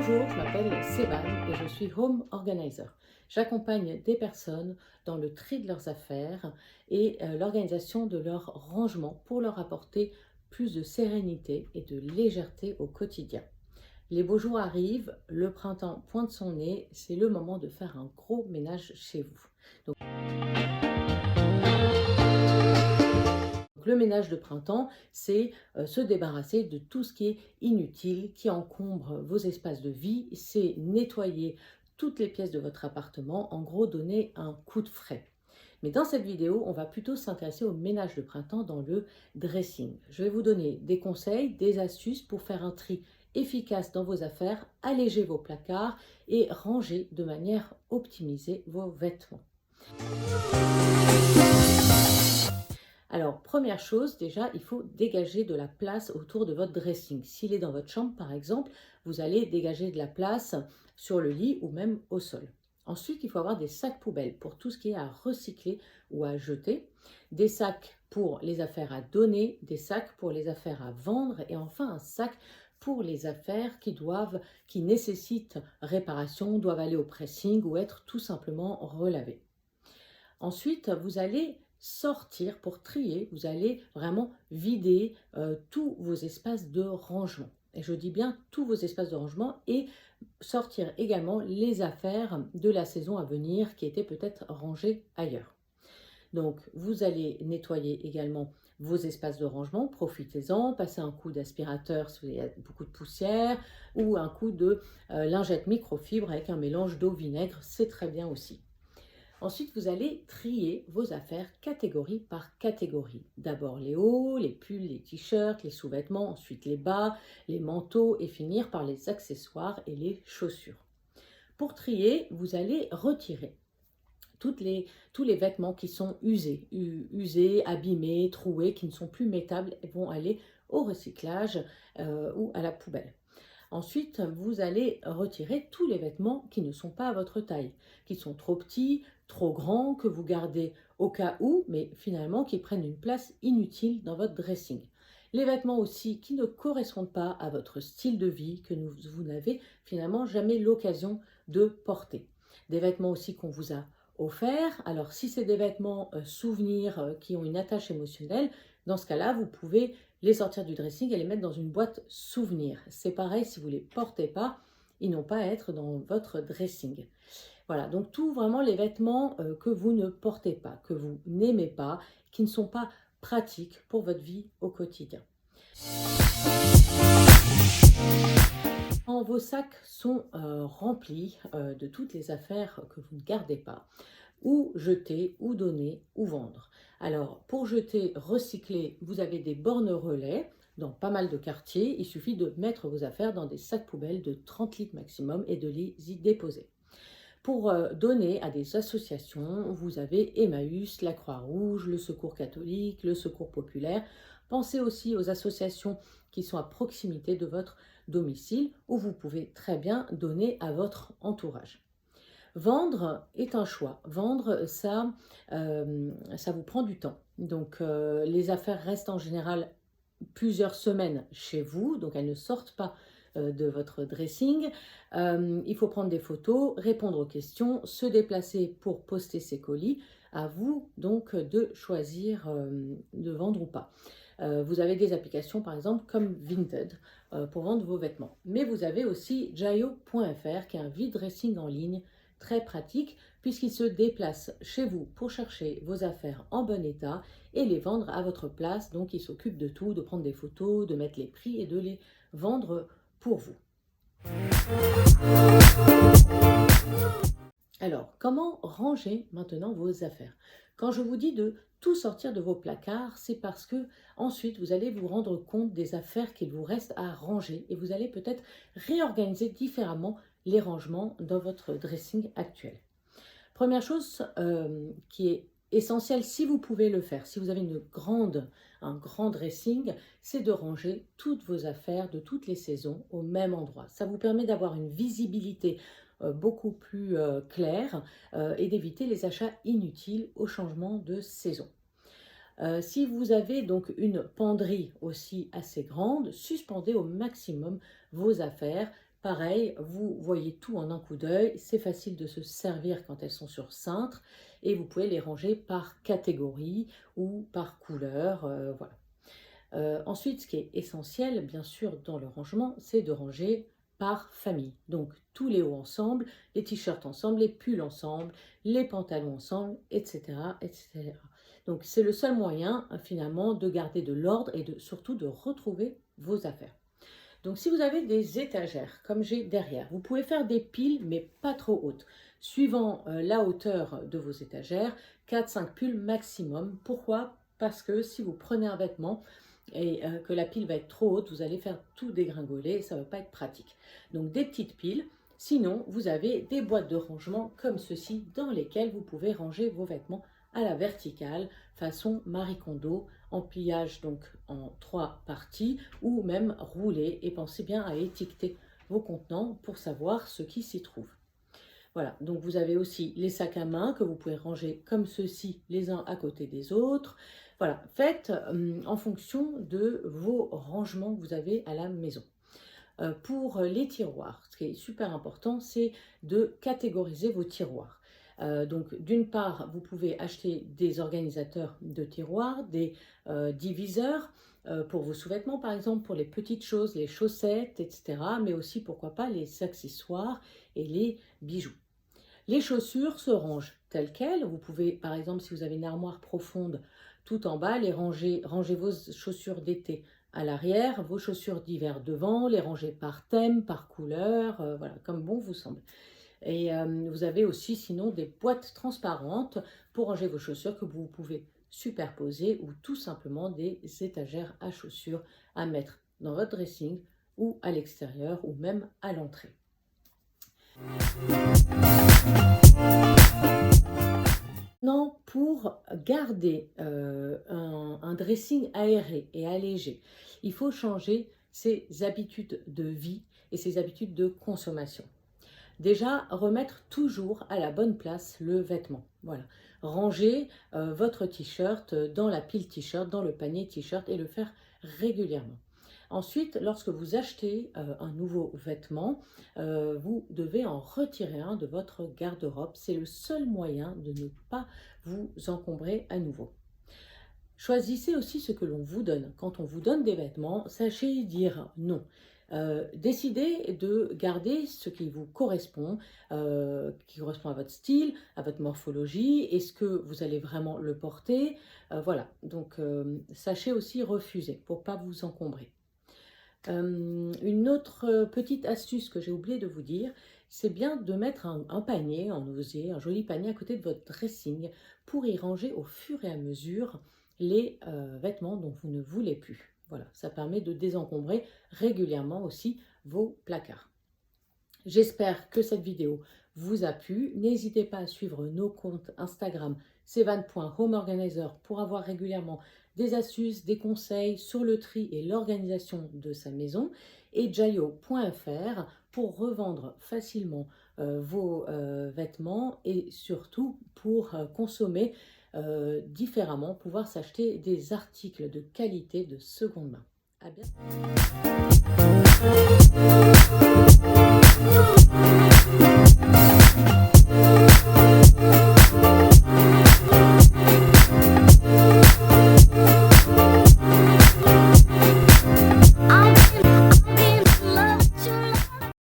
Bonjour, je m'appelle Séban et je suis Home Organizer. J'accompagne des personnes dans le tri de leurs affaires et l'organisation de leur rangement pour leur apporter plus de sérénité et de légèreté au quotidien. Les beaux jours arrivent, le printemps pointe son nez, c'est le moment de faire un gros ménage chez vous. Le ménage de printemps, c'est se débarrasser de tout ce qui est inutile, qui encombre vos espaces de vie, c'est nettoyer toutes les pièces de votre appartement, en gros donner un coup de frais. Mais dans cette vidéo, on va plutôt s'intéresser au ménage de printemps dans le dressing. Je vais vous donner des conseils, des astuces pour faire un tri efficace dans vos affaires, alléger vos placards et ranger de manière optimisée vos vêtements. Alors, première chose, déjà, il faut dégager de la place autour de votre dressing. S'il est dans votre chambre, par exemple, vous allez dégager de la place sur le lit ou même au sol. Ensuite, il faut avoir des sacs poubelles pour tout ce qui est à recycler ou à jeter, des sacs pour les affaires à donner, des sacs pour les affaires à vendre et enfin un sac pour les affaires qui nécessitent réparation, doivent aller au pressing ou être tout simplement relavées. Ensuite, vous allez sortir pour trier, vous allez vraiment vider tous vos espaces de rangement. Et je dis bien tous vos espaces de rangement et sortir également les affaires de la saison à venir qui étaient peut-être rangées ailleurs. Donc, vous allez nettoyer également vos espaces de rangement, profitez-en, passez un coup d'aspirateur s'il y a beaucoup de poussière ou un coup de lingette microfibre avec un mélange d'eau-vinaigre, c'est très bien aussi. Ensuite, vous allez trier vos affaires catégorie par catégorie. D'abord les hauts, les pulls, les t-shirts, les sous-vêtements, ensuite les bas, les manteaux et finir par les accessoires et les chaussures. Pour trier, vous allez retirer tous les vêtements qui sont usés, abîmés, troués, qui ne sont plus mettables et vont aller au recyclage ou à la poubelle. Ensuite, vous allez retirer tous les vêtements qui ne sont pas à votre taille, qui sont trop petits, trop grands, que vous gardez au cas où, mais finalement qui prennent une place inutile dans votre dressing. Les vêtements aussi qui ne correspondent pas à votre style de vie, que vous n'avez finalement jamais l'occasion de porter. Des vêtements aussi qu'on vous a offerts. Alors si c'est des vêtements souvenirs qui ont une attache émotionnelle, dans ce cas-là, vous pouvez les sortir du dressing et les mettre dans une boîte souvenir. C'est pareil, si vous ne les portez pas, ils n'ont pas à être dans votre dressing. Voilà, donc tout vraiment les vêtements que vous ne portez pas, que vous n'aimez pas, qui ne sont pas pratiques pour votre vie au quotidien. Quand vos sacs sont remplis de toutes les affaires que vous ne gardez pas, ou jeter, ou donner, ou vendre. Alors, pour jeter, recycler, vous avez des bornes relais dans pas mal de quartiers. Il suffit de mettre vos affaires dans des sacs poubelles de 30 litres maximum et de les y déposer. Pour donner à des associations, vous avez Emmaüs, la Croix-Rouge, le Secours catholique, le Secours populaire. Pensez aussi aux associations qui sont à proximité de votre domicile où vous pouvez très bien donner à votre entourage. Vendre est un choix. Vendre, ça vous prend du temps. Donc, les affaires restent en général plusieurs semaines chez vous, donc elles ne sortent pas de votre dressing. Il faut prendre des photos, répondre aux questions, se déplacer pour poster ses colis. À vous donc de choisir de vendre ou pas. Vous avez des applications par exemple comme Vinted pour vendre vos vêtements. Mais vous avez aussi Jaio.fr qui est un vide dressing en ligne très pratique puisqu'il se déplace chez vous pour chercher vos affaires en bon état et les vendre à votre place. Donc il s'occupe de tout, de prendre des photos, de mettre les prix et de les vendre pour vous. Alors, comment ranger maintenant vos affaires? Quand je vous dis de tout sortir de vos placards, c'est parce que ensuite vous allez vous rendre compte des affaires qu'il vous reste à ranger et vous allez peut-être réorganiser différemment les rangements dans votre dressing actuel. Première chose qui est essentielle, si vous pouvez le faire, si vous avez un grand dressing, c'est de ranger toutes vos affaires de toutes les saisons au même endroit. Ça vous permet d'avoir une visibilité beaucoup plus claire et d'éviter les achats inutiles au changement de saison. Si vous avez donc une penderie aussi assez grande, suspendez au maximum vos affaires Pareil, vous voyez tout en un coup d'œil, c'est facile de se servir quand elles sont sur cintre et vous pouvez les ranger par catégorie ou par couleur, voilà. Ensuite, ce qui est essentiel, bien sûr, dans le rangement, c'est de ranger par famille. Donc, tous les hauts ensemble, les t-shirts ensemble, les pulls ensemble, les pantalons ensemble, etc., etc. Donc, c'est le seul moyen, finalement, de garder de l'ordre et surtout de retrouver vos affaires. Donc, si vous avez des étagères, comme j'ai derrière, vous pouvez faire des piles, mais pas trop hautes. Suivant la hauteur de vos étagères, 4-5 pulls maximum. Pourquoi? Parce que si vous prenez un vêtement et que la pile va être trop haute, vous allez faire tout dégringoler et ça ne va pas être pratique. Donc, des petites piles. Sinon, vous avez des boîtes de rangement comme ceci dans lesquelles vous pouvez ranger vos vêtements à la verticale, façon Marie Kondo, en pliage donc en 3 parties ou même roulé, et pensez bien à étiqueter vos contenants pour savoir ce qui s'y trouve. Voilà, donc vous avez aussi les sacs à main que vous pouvez ranger comme ceci, les uns à côté des autres. Voilà, faites en fonction de vos rangements que vous avez à la maison. Pour les tiroirs, ce qui est super important, c'est de catégoriser vos tiroirs. Donc d'une part, vous pouvez acheter des organisateurs de tiroirs, des diviseurs pour vos sous-vêtements par exemple, pour les petites choses, les chaussettes, etc. Mais aussi, pourquoi pas, les accessoires et les bijoux. Les chaussures se rangent telles quelles. Vous pouvez, par exemple, si vous avez une armoire profonde, tout en bas, les ranger vos chaussures d'été à l'arrière, vos chaussures d'hiver devant, les ranger par thème, par couleur, voilà, comme bon vous semble. Et vous avez aussi sinon des boîtes transparentes pour ranger vos chaussures que vous pouvez superposer, ou tout simplement des étagères à chaussures à mettre dans votre dressing ou à l'extérieur ou même à l'entrée. Maintenant, pour garder un dressing aéré et allégé, il faut changer ses habitudes de vie et ses habitudes de consommation. Déjà, remettre toujours à la bonne place le vêtement. Voilà. Ranger votre t-shirt dans la pile t-shirt, dans le panier t-shirt, et le faire régulièrement. Ensuite, lorsque vous achetez un nouveau vêtement, vous devez en retirer un de votre garde-robe. C'est le seul moyen de ne pas vous encombrer à nouveau. Choisissez aussi ce que l'on vous donne. Quand on vous donne des vêtements, sachez dire non. Décidez de garder ce qui vous correspond, qui correspond à votre style, à votre morphologie. Est-ce que vous allez vraiment le porter? Voilà, donc sachez aussi refuser pour ne pas vous encombrer. Une autre petite astuce que j'ai oublié de vous dire, c'est bien de mettre un panier en osier, un joli panier à côté de votre dressing pour y ranger au fur et à mesure les vêtements dont vous ne voulez plus. Voilà, ça permet de désencombrer régulièrement aussi vos placards. J'espère que cette vidéo vous a plu. N'hésitez pas à suivre nos comptes Instagram sevan.homeorganizer pour avoir régulièrement des astuces, des conseils sur le tri et l'organisation de sa maison, et jayo.fr pour revendre facilement vos vêtements et surtout pour consommer différemment, pouvoir s'acheter des articles de qualité de seconde main. À bientôt.